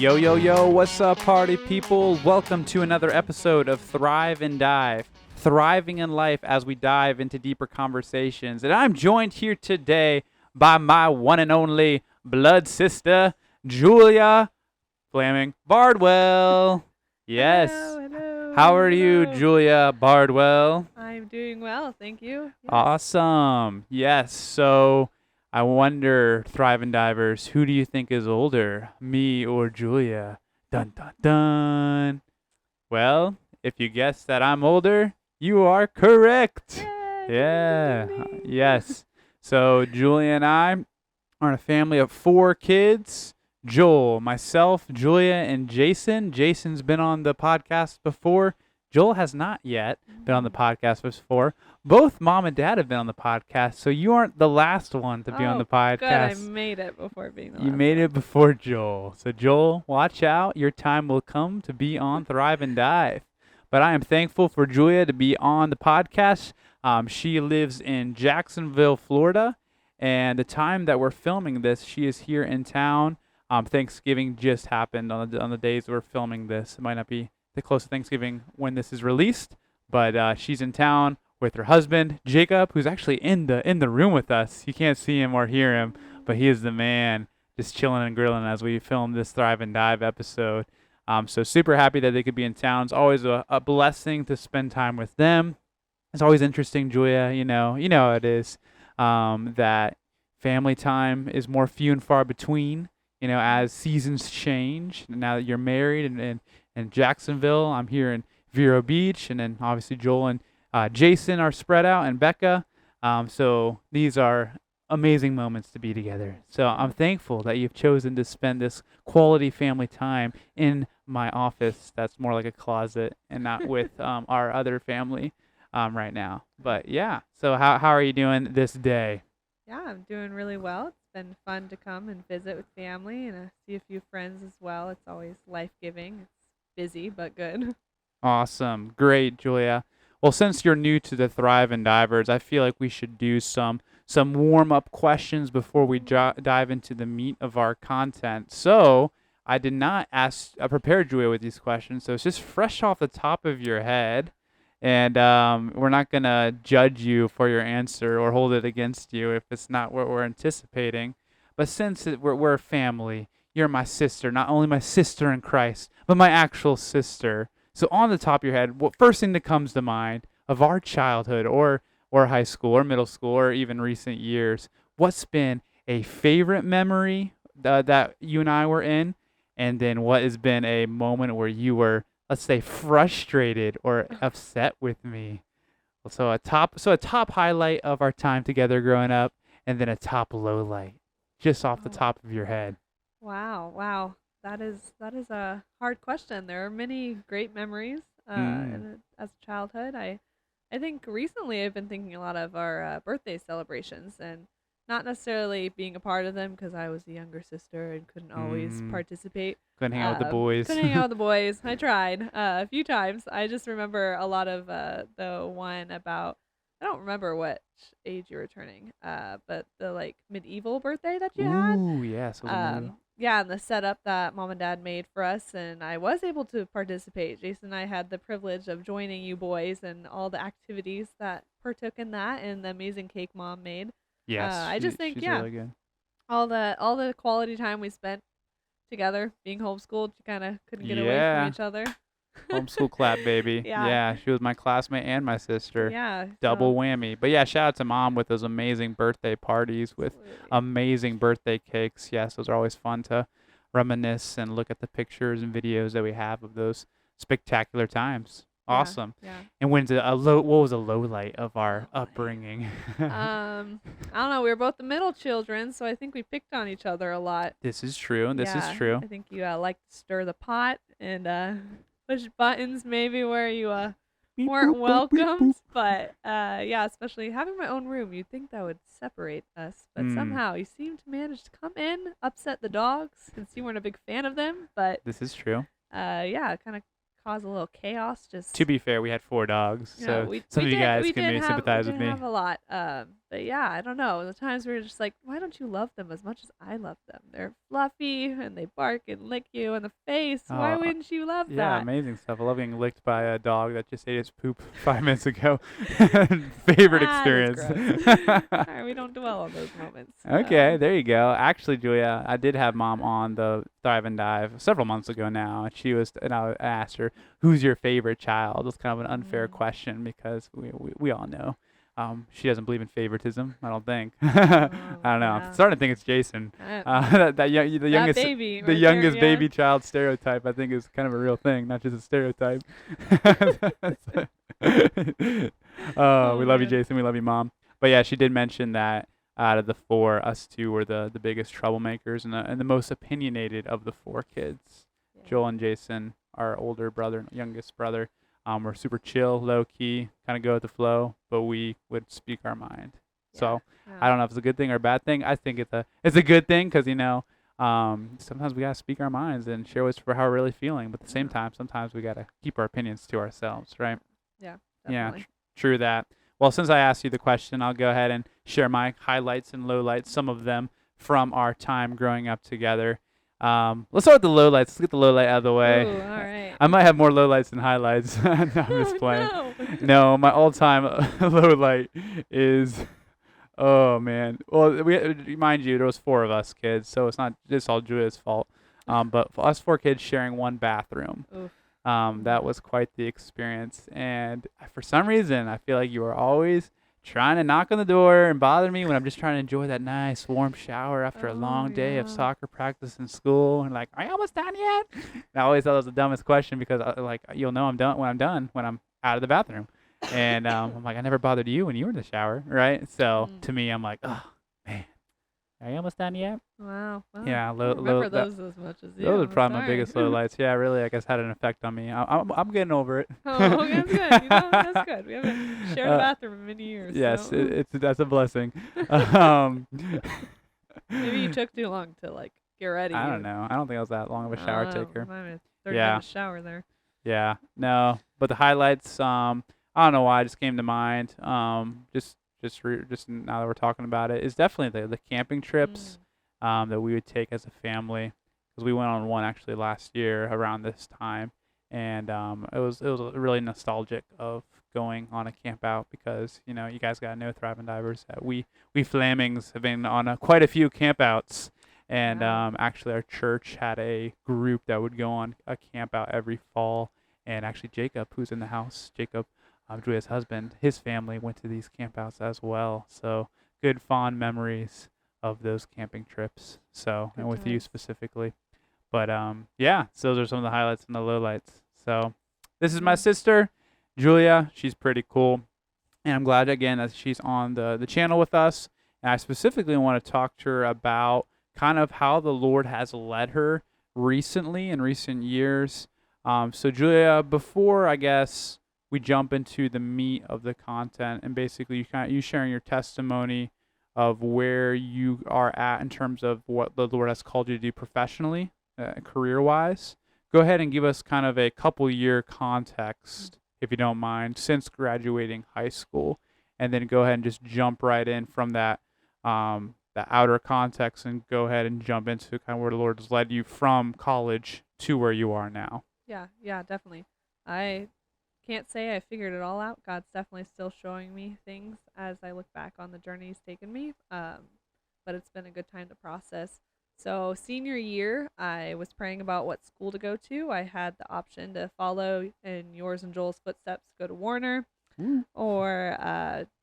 Yo, yo, yo, what's up, party people? Welcome to another episode of Thrive and Dive, thriving in life as we dive into deeper conversations. And I'm joined here today by my one and only blood sister, Julia Flaming Bardwell. Yes. Hello. How are you, Julia Bardwell? I'm doing well, thank you. Yes. Awesome. Yes. So I wonder, Thrive and Divers, who do you think is older, me or Julia? Dun dun dun. Well, if you guess that I'm older, you are correct. Yay, Yeah. ding, ding, ding. Yes. So Julia and I are in a family of 4 kids. Joel, myself, Julia, and Jason. Jason's been on the podcast before. Joel has not yet been on the podcast before. Both mom and dad have been on the podcast, so you aren't the last one to be on the podcast. Good, I made it before being the You last made one. it before Joel. So Joel, watch out. Your time will come to be on Thrive and Dive. But I am thankful for Julia to be on the podcast. She lives in Jacksonville, Florida. And the time that we're filming this, she is here in town. Thanksgiving just happened on the days we're filming this. It might not be the close to Thanksgiving when this is released, but she's in town with her husband Jacob, who's actually in the room with us. You can't see him or hear him, but he is the man, just chilling and grilling as we film this Thrive and Dive episode. So super happy that they could be in town. It's always a blessing to spend time with them. It's always interesting, Julia. You know how it is. That family time is more few and far between. As seasons change. Now that you're married and in Jacksonville, I'm here in Vero Beach, and then obviously Joel and Jason are spread out, and Becca. So these are amazing moments to be together. So I'm thankful that you've chosen to spend this quality family time in my office. That's more like a closet, and not with our other family right now. But yeah. So how are you doing this day? Yeah, I'm doing really well. It's been fun to come and visit with family and see a few friends as well. It's always life-giving. It's busy, but good. Awesome. Great, Julia. Well, since you're new to the Thrive and Divers, I feel like we should do some warm-up questions before we dive into the meat of our content. So I did not prepare Julia with these questions, so it's just fresh off the top of your head. And we're not going to judge you for your answer or hold it against you if it's not what we're anticipating. But since we're a family, you're my sister, not only my sister in Christ, but my actual sister. So on the top of your head, what first thing that comes to mind of our childhood or high school or middle school or even recent years, what's been a favorite memory that you and I were in? And then what has been a moment where you were, let's say, frustrated or upset with me? So a top highlight of our time together growing up, and then a top low light, just off the top of your head. Wow. That is a hard question. There are many great memories as a childhood. I think recently I've been thinking a lot of our birthday celebrations, and not necessarily being a part of them because I was the younger sister and couldn't always participate. Couldn't hang out with the boys. Couldn't hang out with the boys. I tried a few times. I just remember a lot of the one about, I don't remember what age you were turning, but the medieval birthday that you had. Ooh, yeah. So Yeah, and the setup that mom and dad made for us, and I was able to participate. Jason and I had the privilege of joining you boys and all the activities that partook in that, and the amazing cake mom made. yes, I just think, she's yeah, really good. all the quality time we spent together, being homeschooled, you kind of couldn't get away Yeah. from each other. Homeschool clap, baby. Yeah. She was my classmate and my sister. Yeah, Double so, whammy. But yeah, shout out to mom with those amazing birthday parties with absolutely. amazing birthday cakes. Yes, those are always fun to reminisce and look at the pictures and videos that we have of those spectacular times. Yeah, Awesome. Yeah. And what was a low light of our Low light. upbringing? I don't know. We were both the middle children, so I think we picked on each other a lot. This is true. This is Yeah, true. I think you like to stir the pot and push buttons maybe where you Beep, weren't boop, boop, beep, welcomed. boop. But yeah, especially having my own room, you'd think that would separate us. But somehow you seemed to manage to come in, upset the dogs, since you weren't a big fan of them. But This is true. yeah, kind of cause a little chaos. Just To be fair, we had 4 dogs, yeah, so we some of you did- guys we can did maybe have- sympathize we with did me. have a lot. But But yeah, I don't know. The times where you're just like, why don't you love them as much as I love them? They're fluffy and they bark and lick you in the face. Why Oh, wouldn't you love yeah, that? amazing stuff. I love getting licked by a dog that just ate its poop 5 minutes ago. Favorite That is experience. gross. All right, we don't dwell on those moments. Okay, there you go. Actually, Julia, I did have mom on the Thrive and Dive several months ago now, and I asked her, "Who's your favorite child?" It was kind of an unfair Mm. question because we all know, she doesn't believe in favoritism. I don't think. Oh, I don't know. I'm yeah. starting to think it's Jason. Uh, The that youngest, baby the right there, youngest yeah. baby child stereotype. I think is kind of a real thing, not just a stereotype. Oh We love you, man. Jason. We love you, mom. But yeah, she did mention that out of the four, us two were the biggest troublemakers and the most opinionated of the four kids. Yeah. Joel and Jason, our older brother and youngest brother, were super chill, low key, kind of go with the flow, but we would speak our mind. So I Yeah. don't know if it's a good thing or a bad thing. I think it's a good thing because sometimes we gotta speak our minds and share what's for how we're really feeling. But at the same Yeah. time, sometimes we gotta keep our opinions to ourselves, right? Yeah. Yeah, Definitely. true that. Well, since I asked you the question, I'll go ahead and share my highlights and lowlights, some of them from our time growing up together. Let's start with the lowlights. Let's get the lowlight out of the way. Ooh, all right. I might have more lowlights than highlights. No, I'm just Oh playing. no. No, my all-time lowlight is, oh man. Well, mind you, there was four of us kids, so it's not just all Julia's fault. But for us four kids sharing one bathroom. Oof. That was quite the experience. And for some reason, I feel like you are always trying to knock on the door and bother me when I'm just trying to enjoy that nice warm shower after a Oh long day of yeah. soccer practice in school. And like, are you almost done yet? And I always thought it was the dumbest question because like you'll know I'm done when I'm out of the bathroom. And I'm like, I never bothered you when you were in the shower, right? So Mm. to me, I'm like, oh man, are you almost done yet? Wow. Well, Yeah, I don't remember those as much as you. those are I'm probably my sorry. biggest lowlights. Yeah, really, I guess had an effect on me. I'm getting over it. Oh, okay, that's good. You know, that's good. We haven't shared a Uh, bathroom in many years, yes, so that's a blessing. Um, maybe you took too long to like get ready. I don't know. I don't think I was that long of a shower taker. Might have 30 Yeah, minute shower there. yeah, no. But the highlights, I don't know why, it just came to mind. Just now that we're talking about it, is definitely the camping trips, that we would take as a family, because we went on one actually last year around this time, and it was really nostalgic of going on a camp out because you guys gotta know Thriving Divers that we Flamings have been on quite a few camp outs. And Wow. actually, our church had a group that would go on a camp out every fall. And actually, Jacob, who's in the house, Jacob, Julia's husband, his family went to these campouts as well. So good, fond memories of those camping trips. So, and Good with you times. specifically. But yeah, so those are some of the highlights and the lowlights. So this is my Yeah. sister, Julia. She's pretty cool, and I'm glad again that she's on the channel with us. And I specifically want to talk to her about kind of how the Lord has led her recently in recent years. So Julia, before I guess we jump into the meat of the content and basically you sharing your testimony of where you are at in terms of what the Lord has called you to do professionally, career wise. Go ahead and give us kind of a couple year context, if you don't mind, since graduating high school, and then go ahead and just jump right in from the outer context and go ahead and jump into kind of where the Lord has led you from college to where you are now. Yeah, definitely. I can't say I figured it all out. God's definitely still showing me things as I look back on the journey He's taken me. But it's been a good time to process. So, senior year, I was praying about what school to go to. I had the option to follow in yours and Joel's footsteps, go to Warner, Mm. or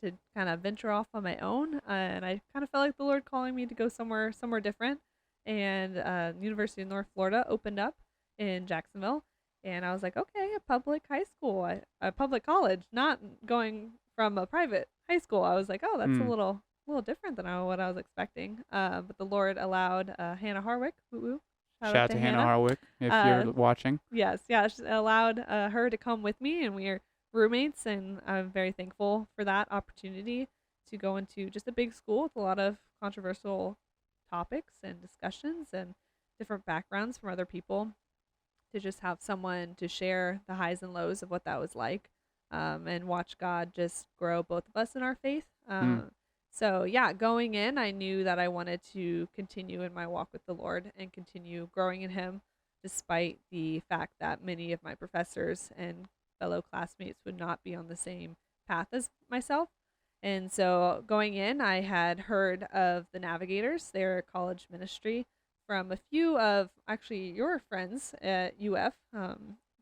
to kind of venture off on my own. And I kind of felt like the Lord calling me to go somewhere different. And University of North Florida opened up in Jacksonville, and I was like, okay, a public high school, a public college, not going from a private high school. I was like, oh, that's a Mm. little different than what I was expecting. But the Lord allowed Hannah Harwick, woo woo, shout Shout out out to to Hannah Hannah. Harwick if Uh, you're watching. yes, yeah, she allowed her to come with me, and we are roommates, and I'm very thankful for that opportunity to go into just a big school with a lot of controversial topics and discussions and different backgrounds from other people, to just have someone to share the highs and lows of what that was like, and watch God just grow both of us in our faith. Mm. So, yeah, going in, I knew that I wanted to continue in my walk with the Lord and continue growing in Him, despite the fact that many of my professors and fellow classmates would not be on the same path as myself. And so, going in, I had heard of the Navigators, their college ministry, from a few of actually your friends at UF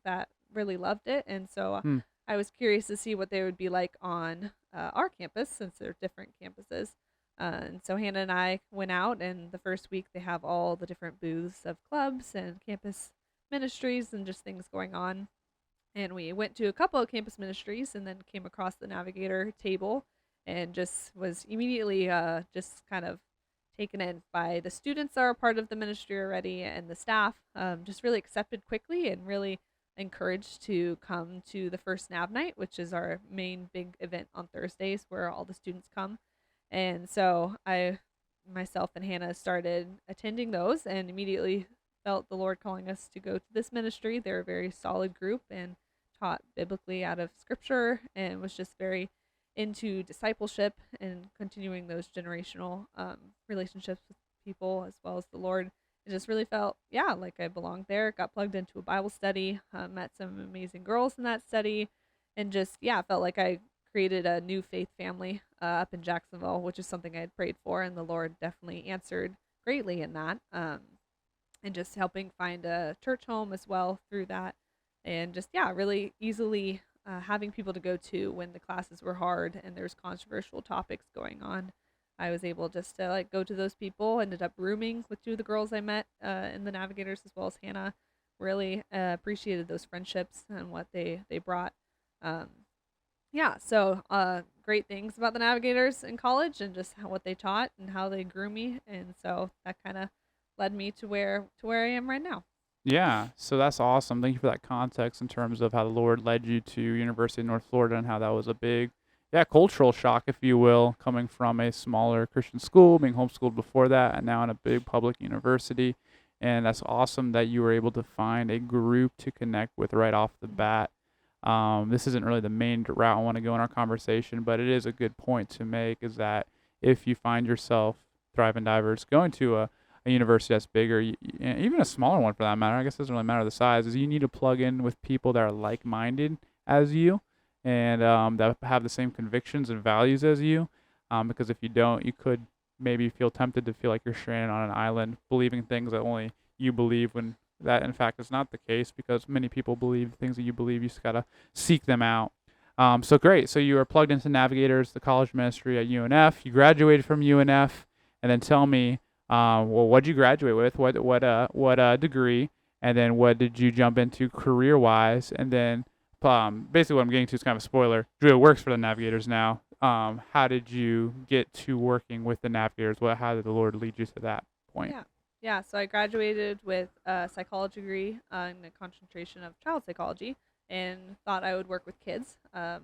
that really loved it. And so, Hmm. I was curious to see what they would be like on our campus since they're different campuses. And so Hannah and I went out, and the first week they have all the different booths of clubs and campus ministries and just things going on. And we went to a couple of campus ministries and then came across the Navigator table and just was immediately just kind of taken in by the students that are a part of the ministry already and the staff. Just really accepted quickly and really encouraged to come to the first Nav night, which is our main big event on Thursdays where all the students come. And so myself and Hannah started attending those and immediately felt the Lord calling us to go to this ministry. They're a very solid group and taught biblically out of scripture and was just very into discipleship and continuing those generational relationships with people as well as the Lord. It just really felt, yeah, like I belonged there. Got plugged into a Bible study, met some amazing girls in that study, and just, yeah, felt like I created a new faith family up in Jacksonville, which is something I had prayed for, and the Lord definitely answered greatly in that. And just helping find a church home as well through that. And just, yeah, really easily having people to go to when the classes were hard and there's controversial topics going on. I was able just to like go to those people. Ended up rooming with two of the girls I met in the Navigators as well as Hannah. Really appreciated those friendships and what they brought. Um, yeah, so great things about the Navigators in college and just what they taught and how they grew me, and so that kind of led me to where I am right now. Yeah, so that's awesome. Thank you for that context in terms of how the Lord led you to University of North Florida and how that was a big, yeah, cultural shock, if you will, coming from a smaller Christian school, being homeschooled before that, and now in a big public university. And that's awesome that you were able to find a group to connect with right off the bat. This isn't really the main route I want to go in our conversation, but it is a good point to make is that if you find yourself, Thriving Divers, going to a university that's bigger, even a smaller one for that matter, I guess it doesn't really matter the size, is you need to plug in with people that are like-minded as you and that have the same convictions and values as you. Because if you don't, you could maybe feel tempted to feel like you're stranded on an island, believing things that only you believe when that in fact is not the case because many people believe things that you believe. You just gotta seek them out. So great. So you are plugged into Navigators, the college ministry at UNF. You graduated from UNF, and then tell me, well, what did you graduate with? What degree? And then what did you jump into career wise? And then basically what I'm getting to is kind of a spoiler. Julia works for the Navigators now. How did you get to working with the Navigators? How did the Lord lead you to that point? Yeah. Yeah, so I graduated with a psychology degree in a concentration of child psychology and thought I would work with kids and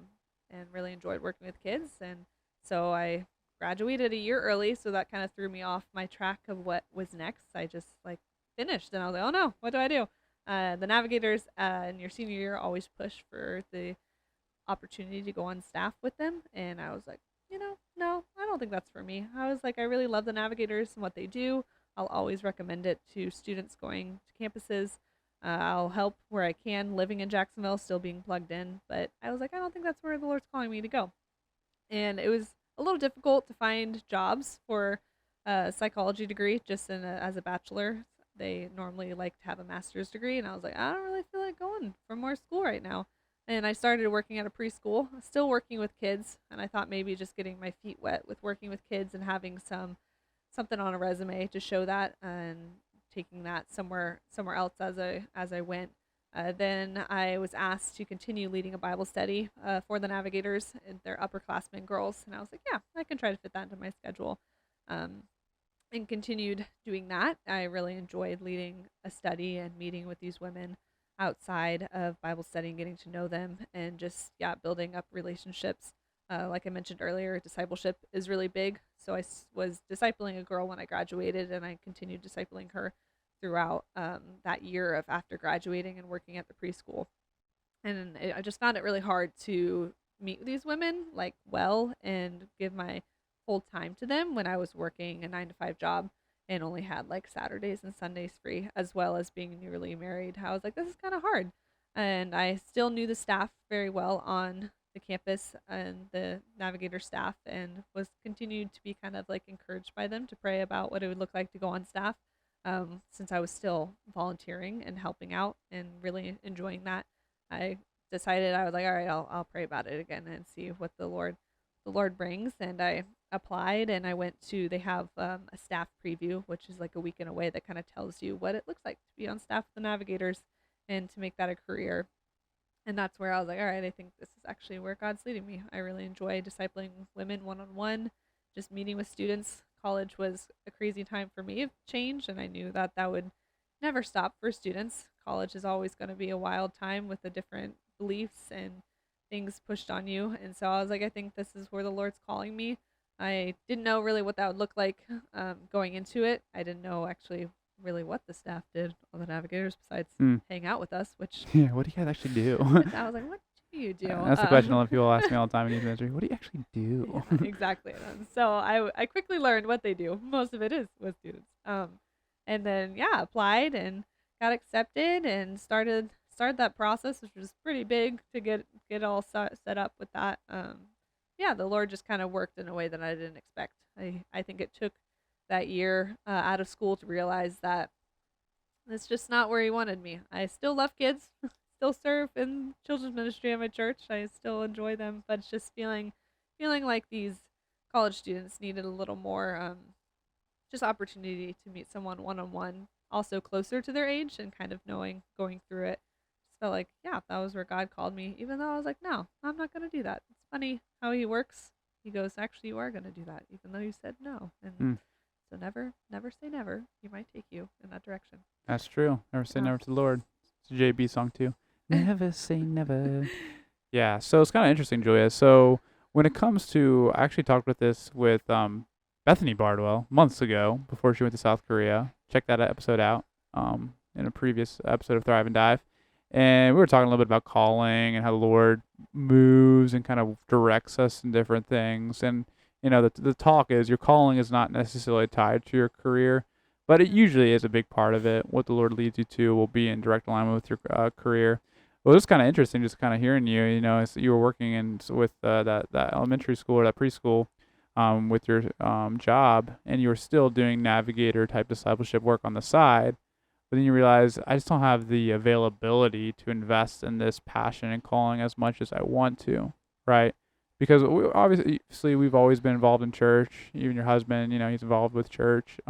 really enjoyed working with kids. And so I graduated a year early, so that kind of threw me off my track of what was next. I just like finished and I was like, oh no, what do I do? The Navigators in your senior year always push for the opportunity to go on staff with them. And I was like, no, I don't think that's for me. I was like, I really love the Navigators and what they do. I'll always recommend it to students going to campuses. I'll help where I can, living in Jacksonville, still being plugged in. But I was like, I don't think that's where the Lord's calling me to go. And it was a little difficult to find jobs for a psychology degree just as a bachelor. They normally like to have a master's degree. And I was like, I don't really feel like going for more school right now. And I started working at a preschool, still working with kids. And I thought maybe just getting my feet wet with working with kids and having something on a resume to show that and taking that somewhere else as I went. Then I was asked to continue leading a Bible study for the Navigators and their upperclassmen girls, and I was like, yeah, I can try to fit that into my schedule, and continued doing that. I really enjoyed leading a study and meeting with these women outside of Bible study and getting to know them, and just building up relationships. Like I mentioned earlier, discipleship is really big. So I was discipling a girl when I graduated, and I continued discipling her throughout that year of after graduating and working at the preschool. And I just found it really hard to meet these women like well and give my full time to them when I was working a 9 to 5 job and only had like Saturdays and Sundays free, as well as being newly married. I was like, this is kind of hard. And I still knew the staff very well on the campus and the Navigator staff, and was continued to be kind of like encouraged by them to pray about what it would look like to go on staff. Since I was still volunteering and helping out and really enjoying that, I decided, I was like, all right, I'll pray about it again and see what the Lord brings. And I applied, and I went to, they have a staff preview, which is like a weekend away that kind of tells you what it looks like to be on staff with the Navigators and to make that a career. And that's where I was like, all right, I think this is actually where God's leading me. I really enjoy discipling women one on one, just meeting with students. College was a crazy time for me of change, and I knew that that would never stop for students. College is always going to be a wild time with the different beliefs and things pushed on you. And so I was like, I think this is where the Lord's calling me. I didn't know really what that would look like going into it. I didn't know actually really what the staff did on the Navigators besides hang out with us, which Yeah, what do you guys actually do? I was like, what do you do? That's the question a lot of people ask me all the time in youth ministry. What do you actually do? Yeah, exactly. So I quickly learned what they do. Most of it is with students. And then yeah, applied and got accepted and started that process, which was pretty big to get all set up with that. Yeah, the Lord just kind of worked in a way that I didn't expect. I think it took that year out of school to realize that it's just not where He wanted me. I still love kids, still serve in children's ministry at my church. I still enjoy them, but it's just feeling like these college students needed a little more just opportunity to meet someone one on one, also closer to their age and kind of going through it. Just felt like, yeah, that was where God called me, even though I was like, no, I'm not going to do that. It's funny how He works. He goes, actually, you are going to do that, even though you said no. And so never say never. He might take you in that direction. That's true. Never say never to the Lord. It's a JB song too. Never say never. Yeah, so it's kind of interesting, Julia. So when it comes to, I actually talked with Bethany Bardwell months ago before she went to South Korea. Check that episode out in a previous episode of Thrive and Dive. And we were talking a little bit about calling and how the Lord moves and kind of directs us in different things. And, you know, the talk is your calling is not necessarily tied to your career, but it usually is a big part of it. What the Lord leads you to will be in direct alignment with your career. Well, it was kind of interesting just kind of hearing you, you know, as you were working with that elementary school or that preschool with your job, and you were still doing navigator type discipleship work on the side. But then you realize, I just don't have the availability to invest in this passion and calling as much as I want to, right? Because obviously we've always been involved in church. Even your husband, you know, he's involved with church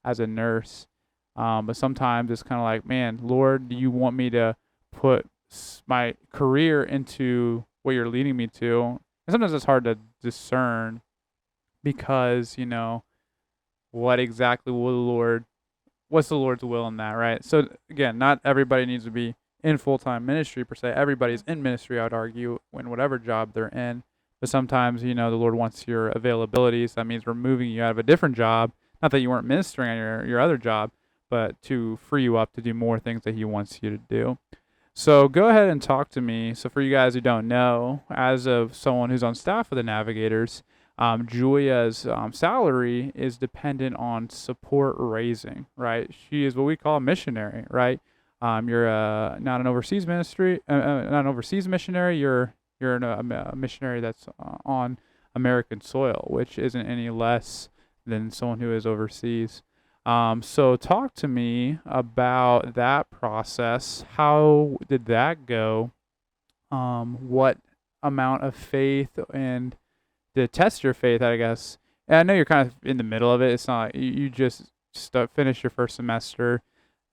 as a nurse. But sometimes it's kind of like, man, Lord, do you want me to put my career into what you're leading me to? And sometimes it's hard to discern because, you know, what's the Lord's will in that, right? So again, not everybody needs to be in full-time ministry per se. Everybody's in ministry, I would argue, in whatever job they're in. But sometimes, you know, the Lord wants your availability, so that means removing you out of a different job. Not that you weren't ministering on your other job, but to free you up to do more things that He wants you to do. So go ahead and talk to me. So for you guys who don't know, as of someone who's on staff with the Navigators, Julia's salary is dependent on support raising, right? She is what we call a missionary, right? You're not an overseas ministry, not an overseas missionary. You're a missionary that's on American soil, which isn't any less than someone who is overseas. So talk to me about that process. How did that go? What amount of faith and to test your faith, I guess. And I know you're kind of in the middle of it. It's not you just finished your first semester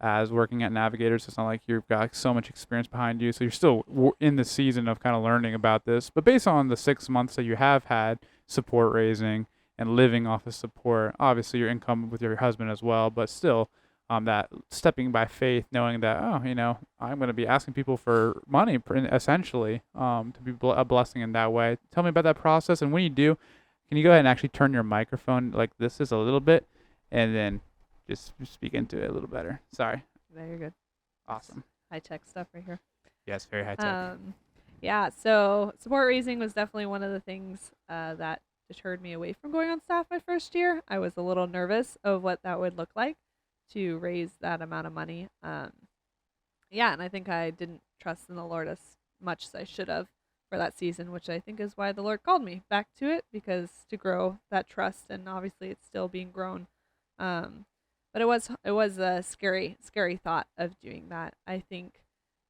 as working at Navigators. It's not like you've got so much experience behind you. So you're still in the season of kind of learning about this. But based on the 6 months that you have had support raising and living off of support, obviously your income with your husband as well, but still that stepping by faith, knowing that, oh, you know, I'm going to be asking people for money essentially to be a blessing in that way. Tell me about that process. And when you do, can you go ahead and actually turn your microphone like this is a little bit and then just speak into it a little better? Sorry. No, you're good. Awesome. High-tech stuff right here. Yes, very high-tech. Yeah, so support raising was definitely one of the things that deterred me away from going on staff my first year. I was a little nervous of what that would look like to raise that amount of money. Yeah, and I think I didn't trust in the Lord as much as I should have for that season, which I think is why the Lord called me back to it, because to grow that trust, and obviously it's still being grown. But it was a scary thought of doing that. I think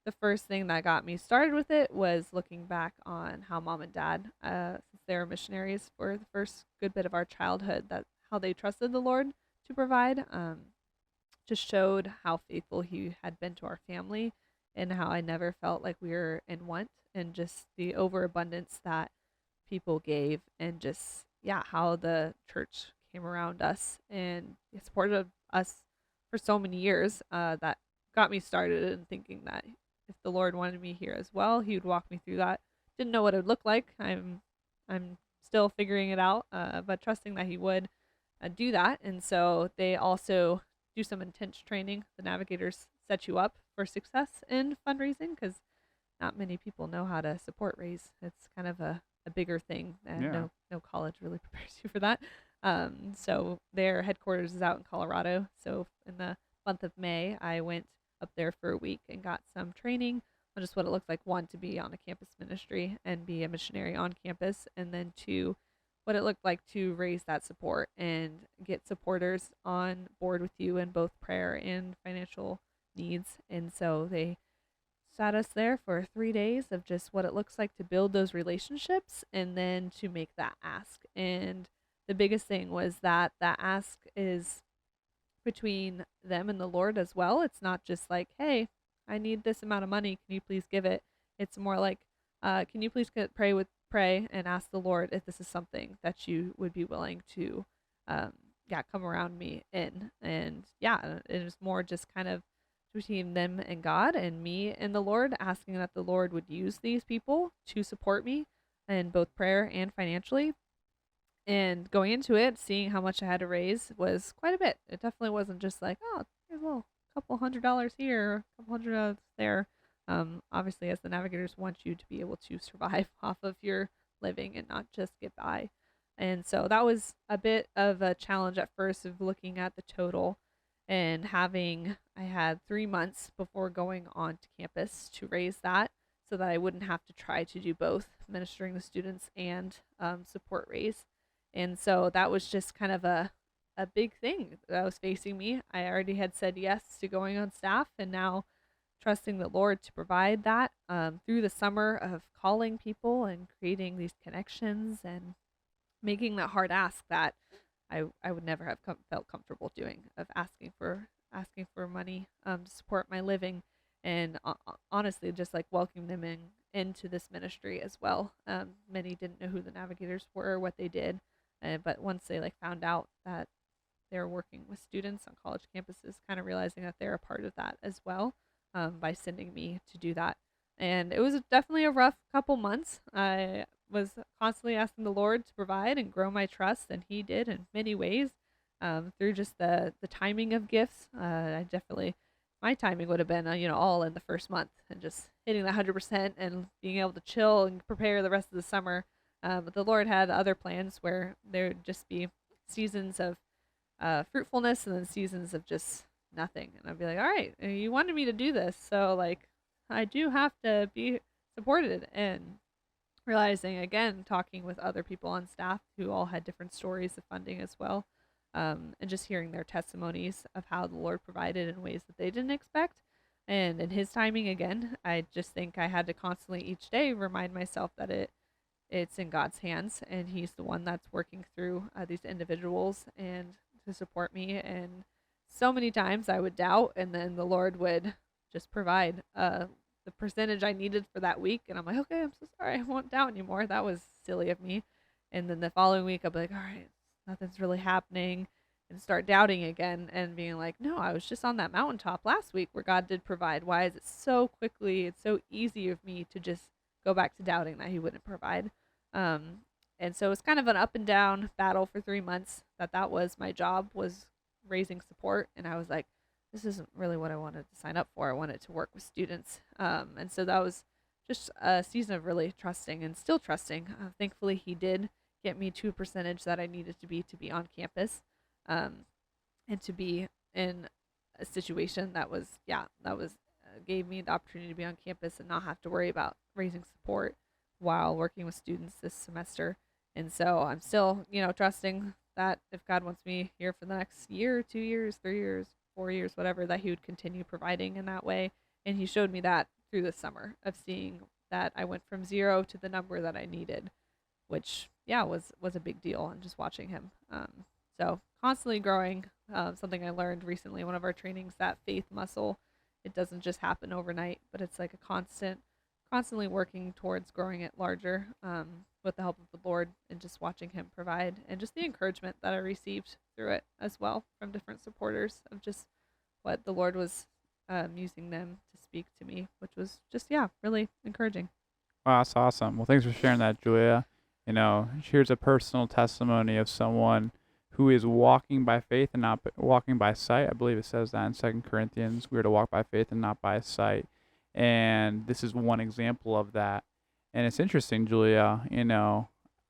the first thing that got me started with it was looking back on how mom and dad, since they were missionaries for the first good bit of our childhood, that how they trusted the Lord to provide. Just showed how faithful he had been to our family, and how I never felt like we were in want, and just the overabundance that people gave, and just, yeah, how the church came around us and supported us for so many years. That got me started in thinking that if the Lord wanted me here as well, he would walk me through that. Didn't know what it would look like. I'm still figuring it out, but trusting that he would do that. And so they also do some intense training. The navigators set you up for success in fundraising, because not many people know how to support raise. It's kind of a bigger thing, and Yeah. no college really prepares you for that. So their headquarters is out in Colorado. So in the month of May, I went up there for a week and got some training on just what it looks like, one, to be on a campus ministry and be a missionary on campus, and then two, what it looked like to raise that support and get supporters on board with you in both prayer and financial needs. And so they sat us there for 3 days of just what it looks like to build those relationships and then to make that ask. And the biggest thing was that that ask is between them and the Lord as well. It's not just like, hey, I need this amount of money. Can you please give it? It's more like, can you please pray and ask the Lord if this is something that you would be willing to, yeah, come around me in. And yeah, it was more just kind of between them and God, and me and the Lord, asking that the Lord would use these people to support me in both prayer and financially. And going into it, seeing how much I had to raise was quite a bit. It definitely wasn't just like, oh, here's a little couple $100 here, a couple $100 there. Obviously, as the navigators want you to be able to survive off of your living and not just get by. And so that was a bit of a challenge at first, of looking at the total and I had 3 months before going on to campus to raise that, so that I wouldn't have to try to do both, ministering the students and support raise. And so that was just kind of a big thing that was facing me. I already had said yes to going on staff, and now trusting the Lord to provide that, through the summer of calling people and creating these connections and making that hard ask that I would never have felt comfortable doing, of asking for money, to support my living, and honestly just like welcoming them into this ministry as well. Many didn't know who the navigators were, what they did, but once they like found out that they're working with students on college campuses, kind of realizing that they're a part of that as well, by sending me to do that. And it was definitely a rough couple months. I was constantly asking the Lord to provide and grow my trust, and He did in many ways, through just the timing of gifts. I definitely, my timing would have been, all in the first month, and just hitting the 100% and being able to chill and prepare the rest of the summer. But the Lord had other plans where there would just be seasons of fruitfulness, and then seasons of just nothing. And I'd be like, all right, you wanted me to do this, so like I do have to be supported. And realizing, again, talking with other people on staff who all had different stories of funding as well, and just hearing their testimonies of how the Lord provided in ways that they didn't expect. And in His timing, again, I just think I had to constantly each day remind myself that it's in God's hands, and He's the one that's working through these individuals and to support me. And so many times I would doubt, and then the Lord would just provide the percentage I needed for that week. And I'm like, okay, I'm so sorry, I won't doubt anymore. That was silly of me. And then the following week, I'll be like, all right, nothing's really happening, and start doubting again and being like, no, I was just on that mountaintop last week where God did provide. Why is it so quickly, it's so easy of me to just go back to doubting that He wouldn't provide? And so it's kind of an up and down battle for 3 months. That was my job, was raising support. And I was like, this isn't really what I wanted to sign up for. I wanted to work with students. And so that was just a season of really trusting and still trusting. Thankfully, He did get me to a percentage that I needed to be on campus, and to be in a situation that was, gave me the opportunity to be on campus and not have to worry about raising support while working with students this semester. And so I'm still, trusting that if God wants me here for the next year, 2 years, 3 years, 4 years, whatever, that He would continue providing in that way. And He showed me that through the summer of seeing that I went from 0 to the number that I needed, which was a big deal. And just watching Him. So constantly growing. Something I learned recently, one of our trainings, that faith muscle, it doesn't just happen overnight, but it's like a constantly working towards growing it larger, with the help of the Lord, and just watching Him provide, and just the encouragement that I received through it as well from different supporters of just what the Lord was using them to speak to me, which was just, really encouraging. Wow, that's awesome. Well, thanks for sharing that, Julia. Here's a personal testimony of someone who is walking by faith and not walking by sight. I believe it says that in 2 Corinthians. We are to walk by faith and not by sight. And this is one example of that. And it's interesting, Julia,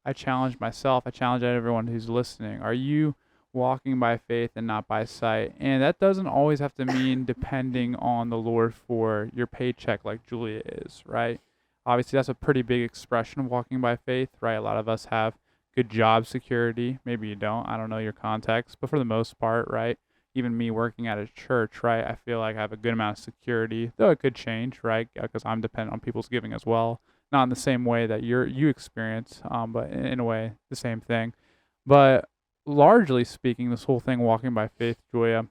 I challenge myself. I challenge everyone who's listening. Are you walking by faith and not by sight? And that doesn't always have to mean depending on the Lord for your paycheck like Julia is, right? Obviously, that's a pretty big expression of walking by faith, right? A lot of us have good job security. Maybe you don't. I don't know your context. But for the most part, right? Even me working at a church, right? I feel like I have a good amount of security, though it could change, right? Because I'm dependent on people's giving as well. Not in the same way that you experience, but in a way, the same thing. But largely speaking, this whole thing, walking by faith, Julia,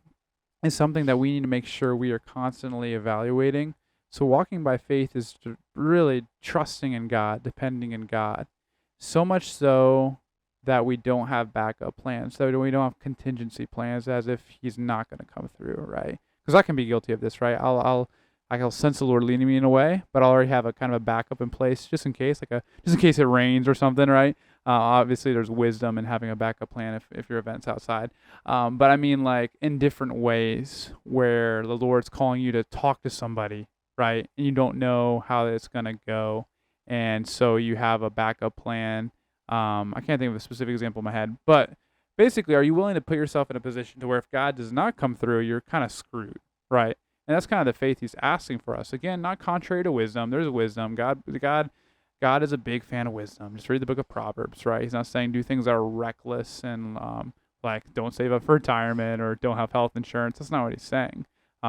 is something that we need to make sure we are constantly evaluating. So walking by faith is really trusting in God, depending in God. So much so that we don't have backup plans, so we don't have contingency plans, as if He's not going to come through, right? Because I can be guilty of this, right? I'll sense the Lord leading me in a way, but I'll already have a kind of a backup in place just in case, just in case it rains or something, right? Obviously, there's wisdom in having a backup plan if your event's outside. But I mean, like in different ways where the Lord's calling you to talk to somebody, right? And you don't know how it's going to go. And so you have a backup plan. I can't think of a specific example in my head, but basically, are you willing to put yourself in a position to where if God does not come through, you're kind of screwed, right? And that's kind of the faith He's asking for us. Again, not contrary to wisdom. There's wisdom. God is a big fan of wisdom. Just read the book of Proverbs, right? He's not saying do things that are reckless and like don't save up for retirement or don't have health insurance. That's not what He's saying.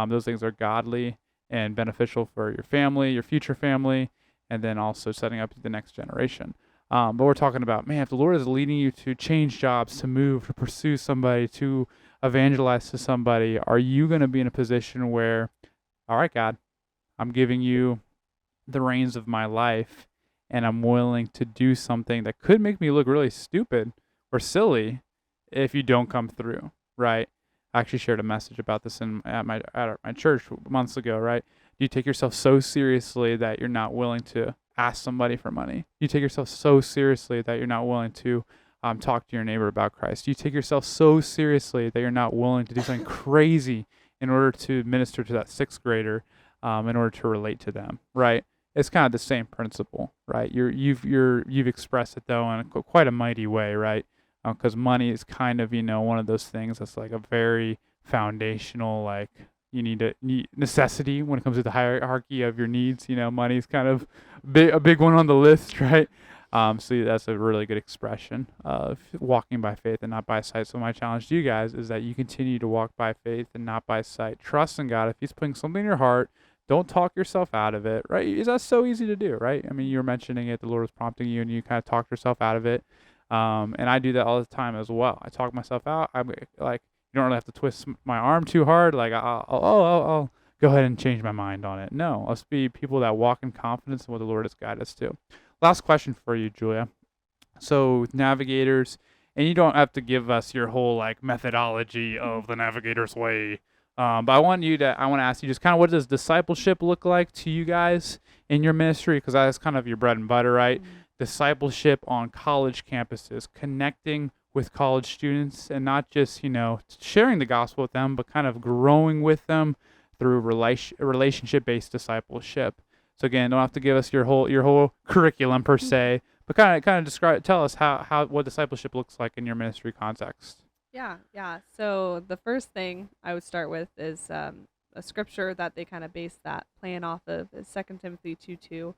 Those things are godly and beneficial for your family, your future family, and then also setting up the next generation. But we're talking about, man, if the Lord is leading you to change jobs, to move, to pursue somebody, to evangelize to somebody, are you going to be in a position where, all right, God, I'm giving you the reins of my life, and I'm willing to do something that could make me look really stupid or silly if you don't come through, right? I actually shared a message about this at my church months ago, right? Do you take yourself so seriously that you're not willing to ask somebody for money? You take yourself so seriously that you're not willing to talk to your neighbor about Christ? You take yourself so seriously that you're not willing to do something crazy in order to minister to that sixth grader, in order to relate to them, right? It's kind of the same principle, right? You've expressed it though in quite a mighty way, right? Because money is kind of one of those things that's like a very foundational, like you need necessity when it comes to the hierarchy of your needs. Money is kind of a big one on the list, right? So that's a really good expression of walking by faith and not by sight. So my challenge to you guys is that you continue to walk by faith and not by sight. Trust in God. If He's putting something in your heart, don't talk yourself out of it, right? That's so easy to do, right? I mean, you were mentioning it, the Lord was prompting you, and you kind of talked yourself out of it. And I do that all the time as well. I talk myself out. I'm like, you don't really have to twist my arm too hard. Like, I'll go ahead and change my mind on it. No, let's be people that walk in confidence in what the Lord has guided us to. Last question for you, Julia. So navigators, and you don't have to give us your whole like methodology of the navigator's way. But I want to ask you just kind of, what does discipleship look like to you guys in your ministry? Because that's kind of your bread and butter, right? Mm-hmm. Discipleship on college campuses, connecting with college students, and not just, sharing the gospel with them, but kind of growing with them through relationship-based discipleship. So again, don't have to give us your whole curriculum per se, But kind of describe, tell us how what discipleship looks like in your ministry context. Yeah. So the first thing I would start with is a scripture that they kind of base that plan off of is 2 Timothy 2:2,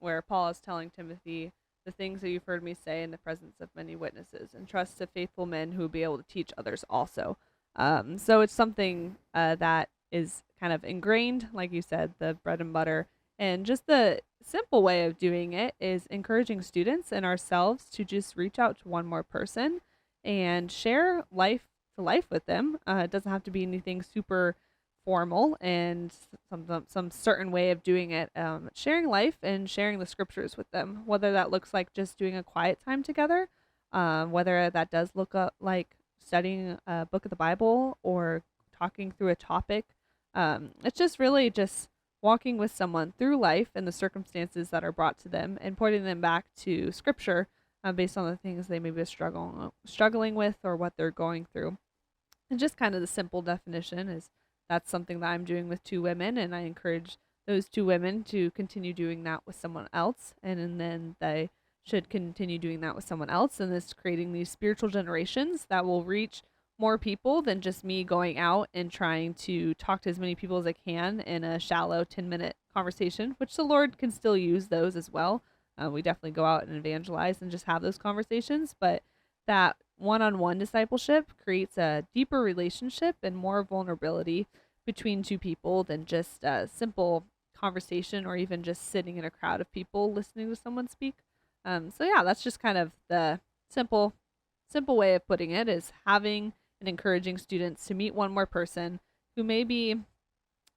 where Paul is telling Timothy, the things that you've heard me say in the presence of many witnesses, and trust to faithful men who will be able to teach others also. So it's something that is kind of ingrained, like you said, the bread and butter. And just the simple way of doing it is encouraging students and ourselves to just reach out to one more person and share life to life with them. It doesn't have to be anything super formal and some certain way of doing it. Sharing life and sharing the scriptures with them, whether that looks like just doing a quiet time together, whether that does look like studying a book of the Bible or talking through a topic. It's just really just walking with someone through life and the circumstances that are brought to them and pointing them back to scripture based on the things they may be struggling with or what they're going through. And just kind of the simple definition is that's something that I'm doing with two women, and I encourage those two women to continue doing that with someone else, and then they should continue doing that with someone else, and this creating these spiritual generations that will reach more people than just me going out and trying to talk to as many people as I can in a shallow 10-minute conversation, which the Lord can still use those as well. We definitely go out and evangelize and just have those conversations, but that one-on-one discipleship creates a deeper relationship and more vulnerability between two people than just a simple conversation or even just sitting in a crowd of people listening to someone speak. So yeah, that's just kind of the simple way of putting it, is having and encouraging students to meet one more person who may be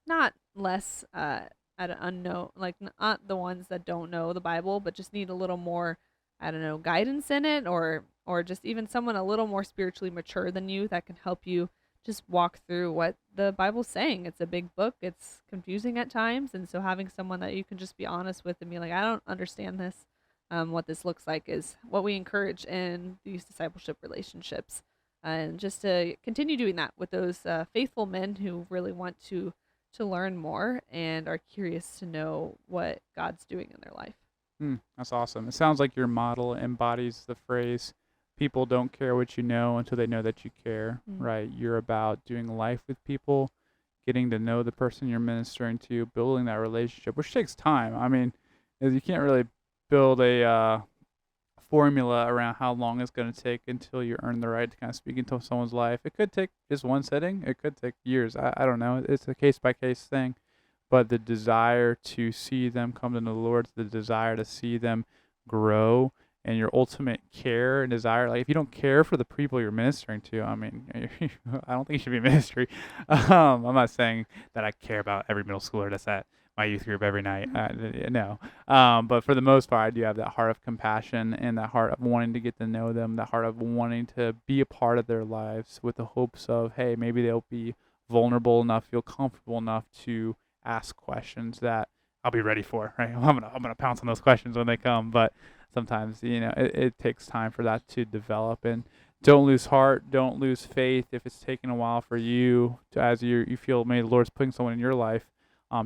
not less at an unknown, like not the ones that don't know the Bible, but just need a little more, I don't know, guidance in it, or just even someone a little more spiritually mature than you that can help you just walk through what the Bible's saying. It's a big book. It's confusing at times, and so having someone that you can just be honest with and be like, I don't understand this. What this looks like is what we encourage in these discipleship relationships, and just to continue doing that with those faithful men who really want to learn more and are curious to know what God's doing in their life. That's awesome. It sounds like your model embodies the phrase, people don't care what you know until they know that you care, right? You're about doing life with people, getting to know the person you're ministering to, building that relationship, which takes time. I mean, you can't really build a formula around how long it's going to take until you earn the right to kind of speak into someone's life. It could take just one setting. It could take years. I don't know. It's a case-by-case thing. But the desire to see them come to know the Lord, the desire to see them grow, and your ultimate care and desire. Like, if you don't care for the people you're ministering to, I mean, I don't think you should be in ministry. I'm not saying that I care about every middle schooler that's at my youth group every night. No. But for the most part, I do have that heart of compassion and that heart of wanting to get to know them, that heart of wanting to be a part of their lives with the hopes of, hey, maybe they'll be vulnerable enough, feel comfortable enough to ask questions that I'll be ready for, right? I'm gonna pounce on those questions when they come, but sometimes, it takes time for that to develop. And don't lose heart, don't lose faith if it's taking a while for you to, as you feel maybe the Lord's putting someone in your life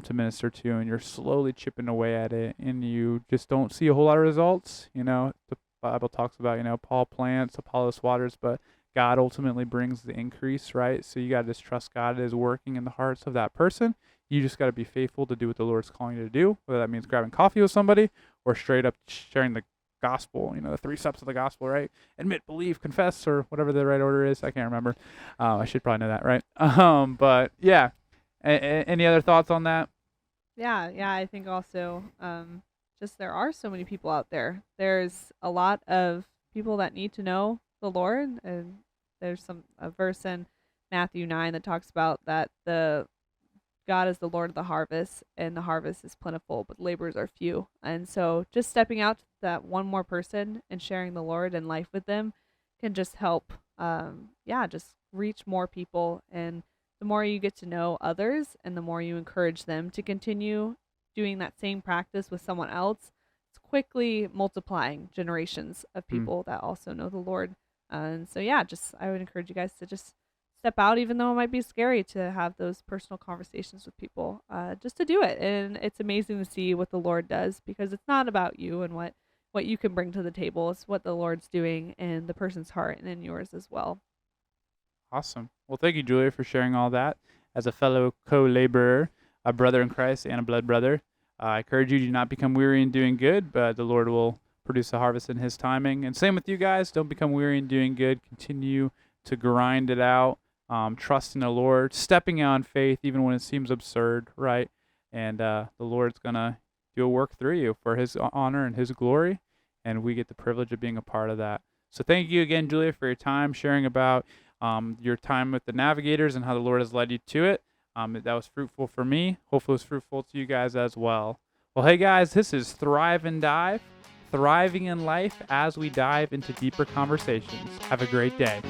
to minister to, and you're slowly chipping away at it, and you just don't see a whole lot of results. The Bible talks about, Paul plants, Apollos waters, but God ultimately brings the increase, right? So you got to just trust God is working in the hearts of that person. You just got to be faithful to do what the Lord's calling you to do, whether that means grabbing coffee with somebody or straight up sharing the gospel, the 3 steps of the gospel, right? Admit, believe, confess, or whatever the right order is. I can't remember. I should probably know that, right? But yeah. Any other thoughts on that? Yeah, I think also just there are so many people out there. There's a lot of people that need to know the Lord, and there's a verse in Matthew 9 that talks about that the God is the Lord of the harvest, and the harvest is plentiful, but laborers are few. And so just stepping out to that one more person and sharing the Lord and life with them can just help, just reach more people. And the more you get to know others and the more you encourage them to continue doing that same practice with someone else, it's quickly multiplying generations of people that also know the Lord. And so, I would encourage you guys to just step out, even though it might be scary to have those personal conversations with people, just to do it. And it's amazing to see what the Lord does, because it's not about you and what what you can bring to the table. It's what the Lord's doing in the person's heart and in yours as well. Awesome. Well, thank you, Julia, for sharing all that. As a fellow co-laborer, a brother in Christ, and a blood brother, I encourage you to not become weary in doing good, but the Lord will produce a harvest in His timing. And same with you guys. Don't become weary in doing good. Continue to grind it out, trust in the Lord, stepping out in faith even when it seems absurd, right? And the Lord's going to do a work through you for His honor and His glory, and we get the privilege of being a part of that. So thank you again, Julia, for your time sharing about your time with the Navigators and how the Lord has led you to it. That was fruitful for me. Hopefully it was fruitful to you guys as well. Well, hey guys, this is Thrive and Dive, thriving in life as we dive into deeper conversations. Have a great day.